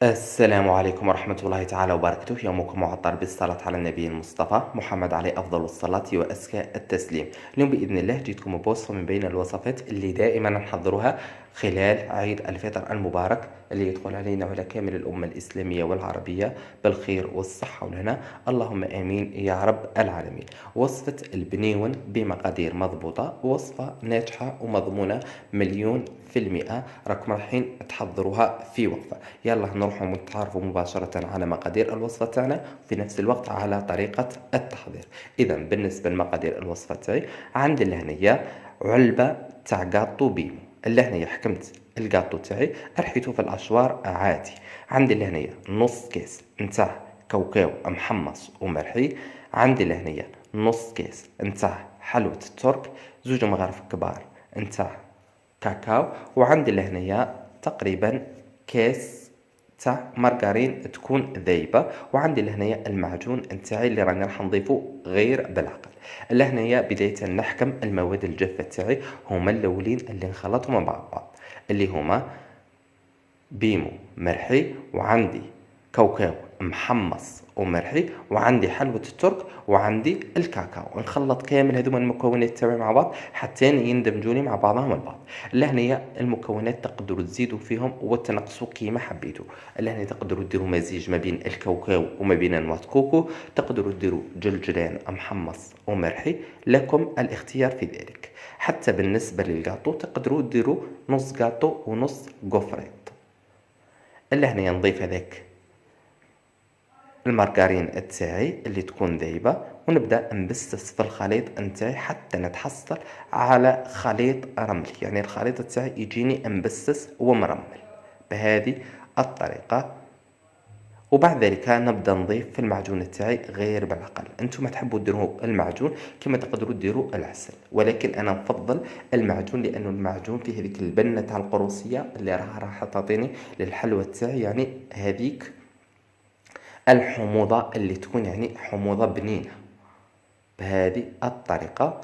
السلام عليكم ورحمة الله تعالى وبركاته. يومكم معطر بالصلاة على النبي المصطفى محمد عليه أفضل الصلاة وأزكى التسليم. اليوم بإذن الله جيتكم بوصفة من بين الوصفات اللي دائما نحضرها خلال عيد الفطر المبارك اللي يدخل علينا وعلى كامل الأمة الإسلامية والعربية بالخير والصحة والهنا، اللهم آمين يا رب العالمين. وصفة البنيون بمقادير مضبوطة، وصفة ناجحة ومضمونة مليون في المئة. راكم رايحين تحضروها في وقفة. يلا نروحوا نتعرفوا مباشرة على مقادير الوصفة تاعنا وفي نفس الوقت على طريقة التحضير. إذا بالنسبة لمقادير الوصفة تاعي، عندي لهنية علبة تاع قاطو بيمو. اللهنية حكمت القاطو تاعي رحيته في الأشوار عادي. عندي لهنية نص كيس نتاع كاوكاو محمص ومرحي. عندي لهنية نص كيس نتاع حلوة الترك، زوج مغارف كبار نتاع كاكاو. وعندي لهنية تقريبا كيس تاع مارغرين تكون ذايبه. وعندي لهنايا المعجون نتاعي اللي راني راح نضيفه غير بالعقل. لهنايا بدايه نحكم المواد الجافه تاعي، هما الاولين اللي نخلطهم مع بعض اللي هما بيمو مرحي، وعندي كاوكاو محمص ومرحي، وعندي حلوة الترك، وعندي الكاكاو. نخلط كامل هذوما المكونات تاعي مع بعض حتى يندمجوني مع بعضهم البعض. لهنيا المكونات تقدروا تزيدوا فيهم وتنقصوا كيما حبيتوا. لهنا تقدروا ديروا مزيج ما بين الكاوكاو وما بين نواه كوكو، تقدروا ديروا جلجلان محمص ومرحي، لكم الاختيار في ذلك. حتى بالنسبة للغاطو تقدروا ديروا نص غاطو ونص غوفريت. لهنا نضيف هذاك المارغرين تاعي اللي تكون ذايبه، ونبدا نبسس في الخليط نتاعي حتى نتحصل على خليط رملي، يعني الخليط تاعي يجيني مبسس ومرمل بهذه الطريقه. وبعد ذلك نبدا نضيف في المعجون تاعي غير بالعقل. انتم تحبوا ديروا المعجون كما تقدروا ديروا العسل، ولكن انا نفضل المعجون لانه المعجون فيه هذيك البنه تاع القروصيه اللي راح تعطيني للحلوى تاعي، يعني هذيك الحموضة اللي تكون يعني حموضة بنينة. بهذه الطريقة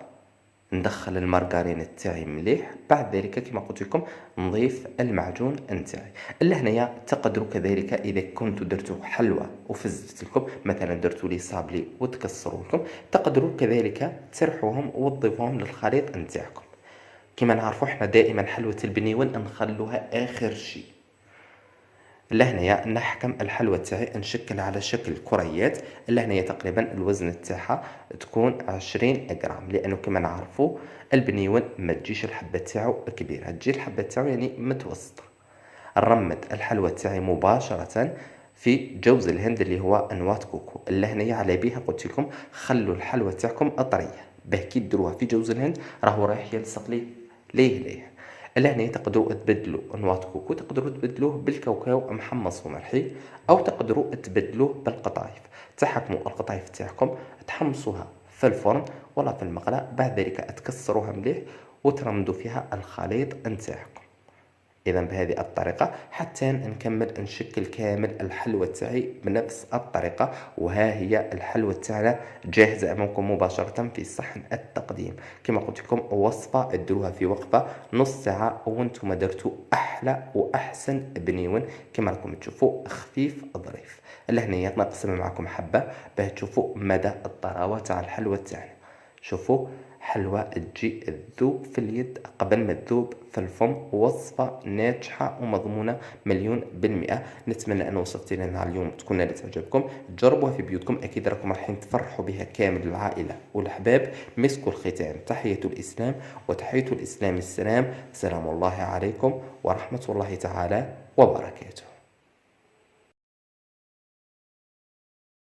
ندخل المارغرين تاعي مليح. بعد ذلك كما قلت لكم نضيف المعجون نتاعي. لهنايا تقدروا كذلك اذا كنتوا درتوا حلوى وفزت لكم، مثلا درتوا لي صابلي وتكسروا لكم، تقدروا كذلك ترحوهم وتضيفوهم للخليط نتاعكم. كما نعرفوا احنا دائما حلوة البنيون نخلوها اخر شيء. لهنايا نحكم الحلوى تاعي نشكل على شكل كريات. لهنايا تقريبا الوزن تاعها تكون 20 غرام، لانه كما نعرفوا البنيون ما تجيش الحبه تاعو كبيره، تجي الحبه تاعو يعني متوسطه. نرمد الحلوى تاعي مباشره في جوز الهند اللي هو نواه كوكو. لهنايا على بها قلت لكم خلوا الحلوى تاعكم طريه، باه كي ديروها في جوز الهند راهو رايح يلصق ليه. لهنا تقدروا تبدلوا نواه كوكو، تقدروا تبدلوه بالكاوكاو محمص ومرحي، او تقدروا تبدلوه بالقطايف. تحكموا القطايف تاعكم تحمصوها في الفرن ولا في المقلاة، بعد ذلك تكسروها مليح وترمدوا فيها الخليط نتاعكم. اذا بهذه الطريقه حتى نكمل نشكل كامل الحلوى تاعي بنفس الطريقه. وها هي الحلوى تاعنا جاهزه امامكم مباشره في صحن التقديم. كما قلت لكم وصفه ديروها في وقفه نص ساعه وانتم درتوا احلى واحسن بنيون. كما راكم تشوفوا خفيف ظريف. لهنا نقسم معكم حبه باه تشوفوا مدى الطراوه تاع الحلوى تاعنا. شوفوا حلوى تجي تذوب في اليد قبل ما تذوب في الفم. وصفة ناجحة ومضمونة مليون بالمئة. نتمنى أن وصفتي لنا اليوم تكون نالت إعجابكم. جربوها في بيوتكم، أكيد راكم رايحين تفرحوا بها كامل العائلة والأحباب. مسكوا الختام. تحية الإسلام، وتحية الإسلام السلام. سلام الله عليكم ورحمة الله تعالى وبركاته.